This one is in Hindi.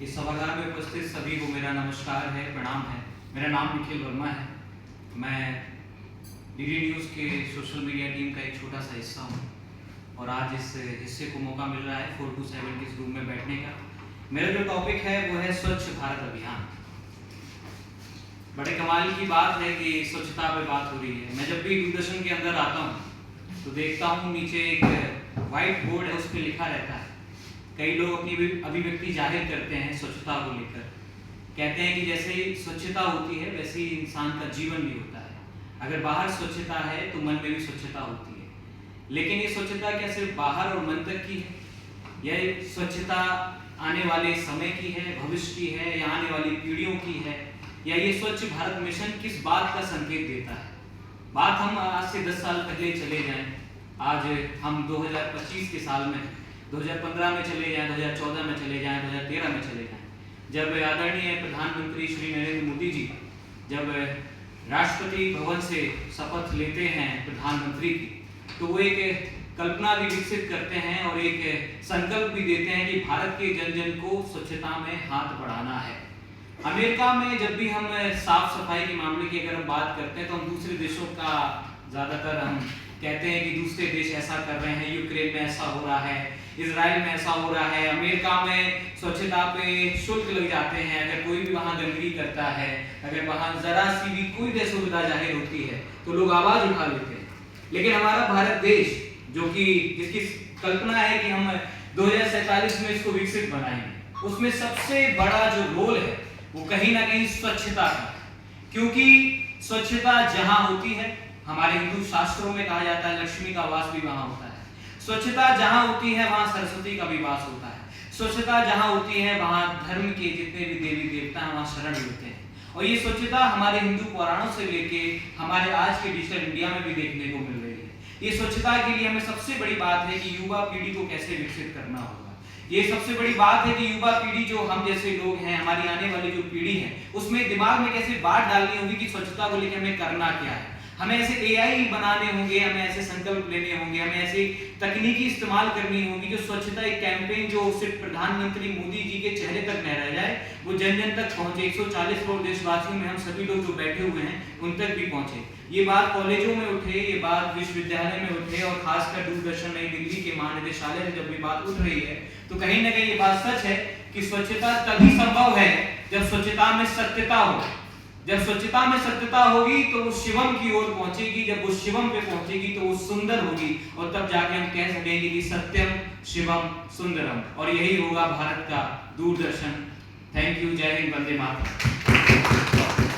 इस सभागार में उपस्थित सभी को मेरा नमस्कार है, प्रणाम है। मेरा नाम निखिल वर्मा है। मैं डीडी न्यूज़ के सोशल मीडिया टीम का एक छोटा सा हिस्सा हूँ और आज इस हिस्से को मौका मिल रहा है 427 के इस रूम में बैठने का। मेरा जो टॉपिक है वो है स्वच्छ भारत अभियान। बड़े कमाल की बात है कि स्वच्छता पे बात हो रही है। मैं जब भी दूरदर्शन के अंदर आता हूँ तो देखता हूँ नीचे एक वाइट बोर्ड है, उस पर लिखा रहता है। कई लोग अपनी अभिव्यक्ति जाहिर करते हैं स्वच्छता को लेकर। कहते हैं कि जैसे ही स्वच्छता होती है वैसे ही इंसान का जीवन भी होता है। अगर बाहर स्वच्छता है तो मन में भी स्वच्छता होती है। लेकिन ये स्वच्छता क्या सिर्फ बाहर और मन तक की है? यह स्वच्छता आने वाले समय की है, भविष्य की है, या आने वाली पीढ़ियों की है? या ये स्वच्छ भारत मिशन किस बात का संकेत देता है? बात हम आज से 10 साल पहले चले जाएं, आज हम 2025 के साल में 2015 में चले जाएं, 2014 में चले जाएं, 2013 में चले जाएं, जब आदरणीय प्रधानमंत्री श्री नरेंद्र मोदी जी जब राष्ट्रपति भवन से शपथ लेते हैं प्रधानमंत्री की, तो वो एक कल्पना भी विकसित करते हैं और एक संकल्प भी देते हैं कि भारत के जन जन को स्वच्छता में हाथ बढ़ाना है। अमेरिका में जब भी हम साफ सफाई के मामले की अगर हम बात करते हैं तो हम दूसरे देशों का ज़्यादातर हम कहते हैं कि दूसरे देश ऐसा कर रहे हैं, यूक्रेन में ऐसा हो रहा है, इजराइल में ऐसा हो रहा है, अमेरिका में स्वच्छता पे शुल्क लग जाते हैं अगर कोई भी वहाँ गंदगी करता है, अगर वहाँ जरा सी भी कोई भी असुविधा जाहिर होती है तो लोग आवाज उठा लेते हैं। लेकिन हमारा भारत देश जो कि जिसकी कल्पना है कि हम 2047 में इसको विकसित बनाएंगे, उसमें सबसे बड़ा जो रोल है वो कहीं ना कहीं स्वच्छता का है। क्योंकि स्वच्छता जहां होती है, हमारे हिंदू शास्त्रों में कहा जाता है लक्ष्मी का वास भी वहां होता है। स्वच्छता जहां होती है वहां सरस्वती का भी वास होता है। स्वच्छता जहां होती है वहां धर्म के जितने भी देवी देवता हैं वहां शरण लेते हैं। और ये स्वच्छता हमारे हिंदू पुराणों से लेके हमारे आज के डिजिटल इंडिया में भी देखने को मिल रही है। ये स्वच्छता के लिए हमें सबसे बड़ी बात है कि युवा पीढ़ी को कैसे विकसित करना होगा। ये सबसे बड़ी बात है कि युवा पीढ़ी जो हम जैसे लोग हैं, हमारी आने वाली जो पीढ़ी है, उसमें दिमाग में कैसे बात डालनी होगी कि स्वच्छता को लेकर हमें करना क्या है। हमें ऐसे एआई बनाने होंगे, हमें ऐसे संकल्प लेने होंगे, हमें ऐसी तकनीकी इस्तेमाल करनी होगी जो स्वच्छता एक कैंपेन जो सिर्फ प्रधानमंत्री मोदी जी के चेहरे तक न रह जाए, वो जन जन तक पहुंचे। 140 करोड़ देशवासियों में हम सभी लोग जो बैठे हुए हैं उन तक भी पहुंचे। ये बात कॉलेजों में उठे, ये बात विश्वविद्यालय में उठे और खासकर दूरदर्शन नई दिल्ली के महानिदेशालय में जब भी बात उठ रही है तो कहीं ना कहीं ये बात सच है कि स्वच्छता तभी संभव है जब स्वच्छता में सत्यता हो। जब स्वच्छता में सत्यता होगी तो वो शिवम की ओर पहुंचेगी, जब वो शिवम पे पहुंचेगी तो वो सुंदर होगी और तब जाके हम कह सकेंगे कि सत्यम शिवम सुंदरम। और यही होगा भारत का दूरदर्शन। Thank you. जय हिंद, वंदे मातरम।